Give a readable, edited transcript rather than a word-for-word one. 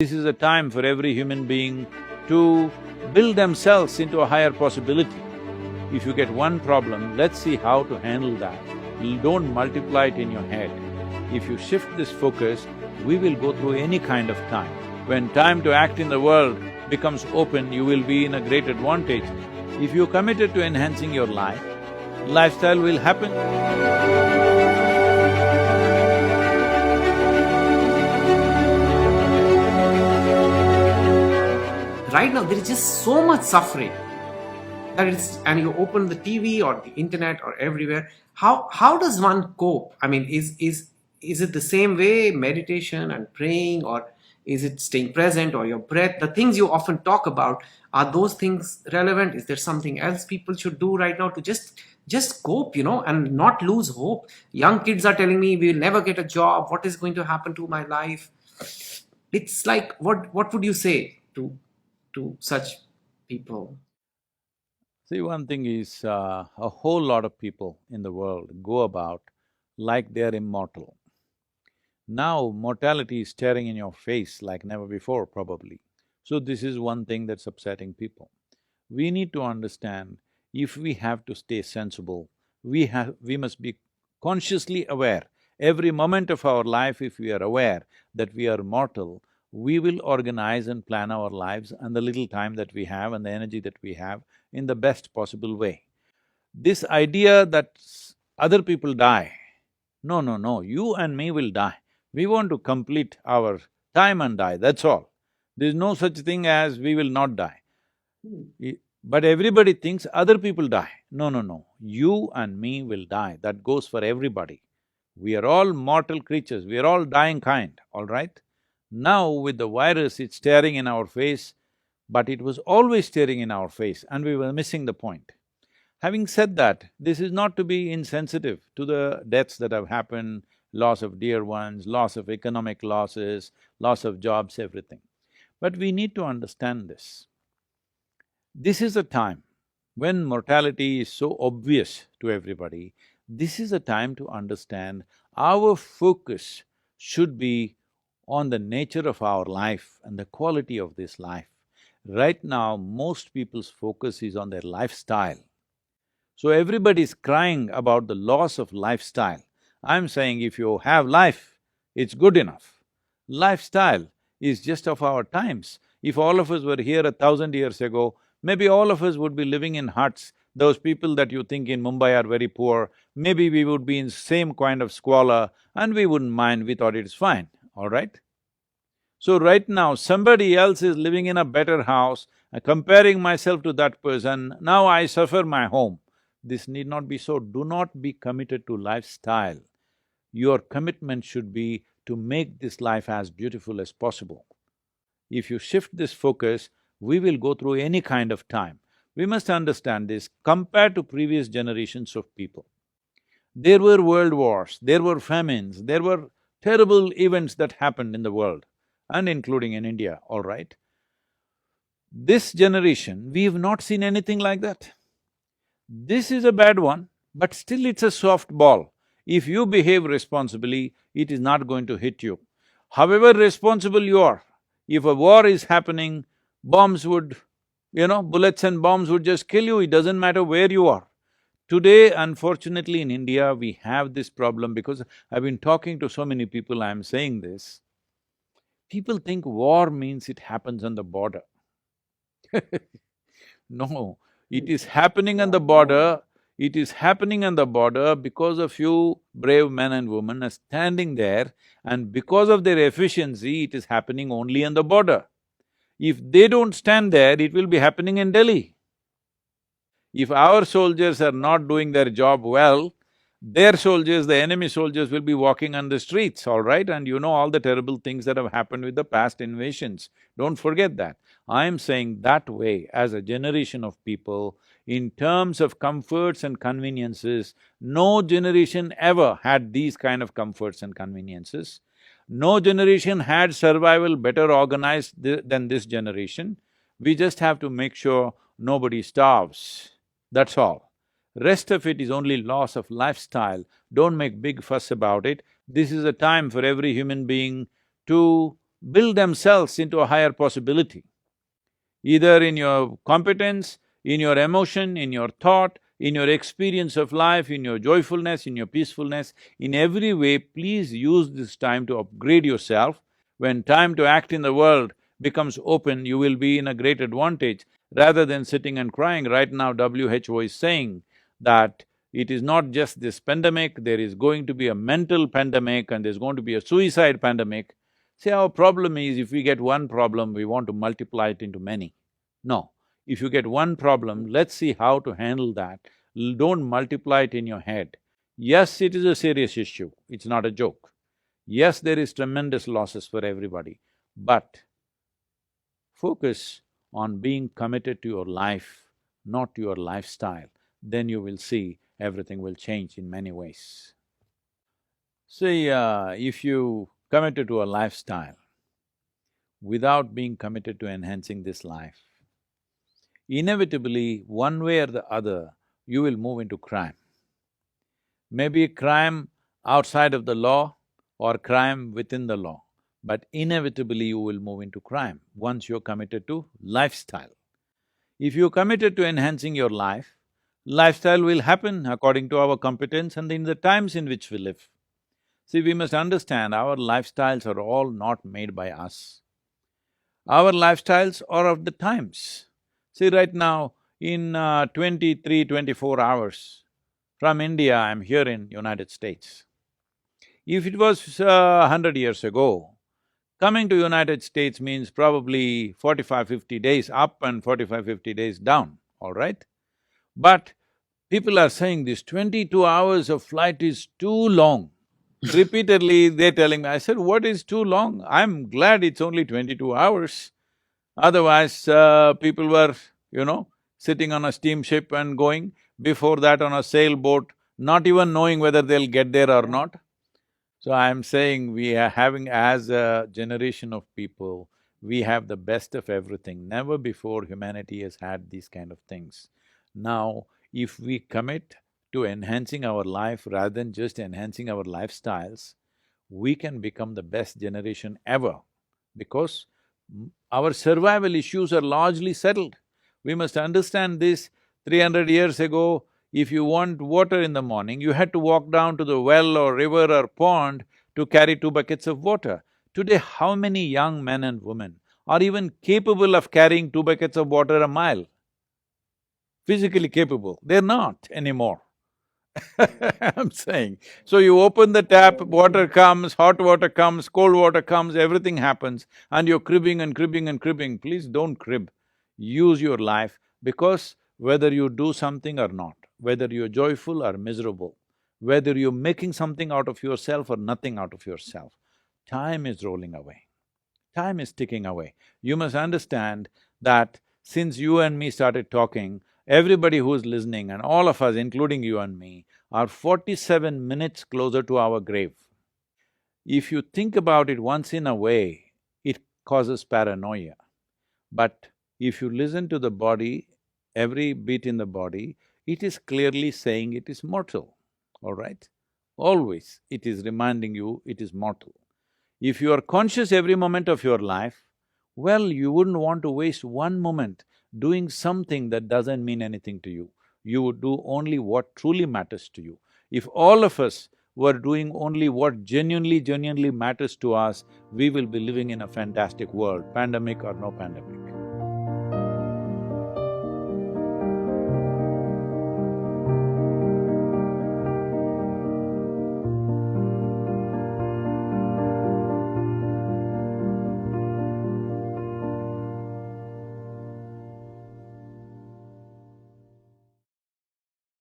This is a time for every human being to build themselves into a higher possibility. If you get one problem, let's see how to handle that. Don't multiply it in your head. If you shift this focus, we will go through any kind of time. When time to act in the world becomes open, you will be in a great advantage. If you're committed to enhancing your life, lifestyle will happen. Right now, there is just so much suffering that and you open the TV or the internet or everywhere. How does one cope? I mean, is it the same way, meditation and praying, or is it staying present or your breath? The things you often talk about, are those things relevant? Is there something else people should do right now to just cope, and not lose hope? Young kids are telling me we'll never get a job. What is going to happen to my life? It's like, what would you say to such people? See, one thing is, a whole lot of people in the world go about like they're immortal. Now, mortality is staring in your face like never before, probably. So this is one thing that's upsetting people. We need to understand, if we have to stay sensible, we must be consciously aware. Every moment of our life, if we are aware that we are mortal, we will organize and plan our lives and the little time that we have and the energy that we have in the best possible way. This idea that other people die, no, you and me will die. We want to complete our time and die, that's all. There's no such thing as we will not die. But everybody thinks other people die. No, you and me will die, that goes for everybody. We are all mortal creatures, we are all dying kind, all right? Now with the virus, it's staring in our face, but it was always staring in our face and we were missing the point. Having said that, this is not to be insensitive to the deaths that have happened, loss of dear ones, loss of economic losses, loss of jobs, everything. But we need to understand this. This is a time when mortality is so obvious to everybody. This is a time to understand our focus should be on the nature of our life and the quality of this life. Right now, most people's focus is on their lifestyle. So everybody's crying about the loss of lifestyle. I'm saying if you have life, it's good enough. Lifestyle is just of our times. If all of us were here 1,000 years ago, maybe all of us would be living in huts. Those people that you think in Mumbai are very poor, maybe we would be in same kind of squalor and we wouldn't mind, we thought it's fine, all right? So right now, somebody else is living in a better house, comparing myself to that person, now I suffer my home. This need not be so. Do not be committed to lifestyle. Your commitment should be to make this life as beautiful as possible. If you shift this focus, we will go through any kind of time. We must understand this compared to previous generations of people. There were world wars, there were famines, there were terrible events that happened in the world, and including in India, all right? This generation, we've not seen anything like that. This is a bad one, but still it's a soft ball. If you behave responsibly, it is not going to hit you. However responsible you are, if a war is happening, bombs would, bullets and bombs would just kill you, it doesn't matter where you are. Today, unfortunately in India, we have this problem because I've been talking to so many people, I'm saying this. People think war means it happens on the border. No, it is happening on the border, it is happening on the border because a few brave men and women are standing there, and because of their efficiency, it is happening only on the border. If they don't stand there, it will be happening in Delhi. If our soldiers are not doing their job well, their soldiers, the enemy soldiers will be walking on the streets, all right? And you know all the terrible things that have happened with the past invasions. Don't forget that. I'm saying that way, as a generation of people, in terms of comforts and conveniences, no generation ever had these kind of comforts and conveniences. No generation had survival better organized than this generation. We just have to make sure nobody starves, that's all. Rest of it is only loss of lifestyle. Don't make big fuss about it. This is a time for every human being to build themselves into a higher possibility, either in your competence, in your emotion, in your thought, in your experience of life, in your joyfulness, in your peacefulness, in every way, please use this time to upgrade yourself. When time to act in the world becomes open, you will be in a great advantage rather than sitting and crying. Right now, WHO is saying that it is not just this pandemic, there is going to be a mental pandemic and there's going to be a suicide pandemic. See, our problem is if we get one problem, we want to multiply it into many. No, if you get one problem, let's see how to handle that. Don't multiply it in your head. Yes, it is a serious issue, it's not a joke. Yes, there is tremendous losses for everybody, but focus on being committed to your life, not to your lifestyle. Then you will see everything will change in many ways. See, if you committed to a lifestyle without being committed to enhancing this life, inevitably, one way or the other, you will move into crime. Maybe crime outside of the law or crime within the law, but inevitably you will move into crime once you're committed to lifestyle. If you're committed to enhancing your life, lifestyle will happen according to our competence and in the times in which we live. See, we must understand our lifestyles are all not made by us. Our lifestyles are of the times. See, right now, in 23, 24 hours from India, I'm here in United States. If it was 100 years ago, coming to United States means probably 45, 50 days up and 45, 50 days down, all right? But people are saying this 22 hours of flight is too long. Repeatedly, they're telling me, I said, what is too long? I'm glad it's only 22 hours. Otherwise, people were, sitting on a steamship and going, before that on a sailboat, not even knowing whether they'll get there or not. So I'm saying we are having, as a generation of people, we have the best of everything. Never before humanity has had these kind of things. Now, if we commit to enhancing our life rather than just enhancing our lifestyles, we can become the best generation ever because our survival issues are largely settled. We must understand this. 300 years ago, if you want water in the morning, you had to walk down to the well or river or pond to carry 2 buckets of water. Today, how many young men and women are even capable of carrying 2 buckets of water a mile? Physically capable, they're not anymore. I'm saying. So you open the tap, water comes, hot water comes, cold water comes, everything happens, and you're cribbing and cribbing and cribbing. Please don't crib. Use your life because whether you do something or not, whether you're joyful or miserable, whether you're making something out of yourself or nothing out of yourself, time is rolling away. Time is ticking away. You must understand that since you and me started talking, everybody who's listening and all of us, including you and me, are 47 minutes closer to our grave. If you think about it once in a way, it causes paranoia. But if you listen to the body, every beat in the body, it is clearly saying it is mortal, all right? Always it is reminding you it is mortal. If you are conscious every moment of your life, well, you wouldn't want to waste one moment doing something that doesn't mean anything to you. You would do only what truly matters to you. If all of us were doing only what genuinely matters to us, we will be living in a fantastic world, pandemic or no pandemic.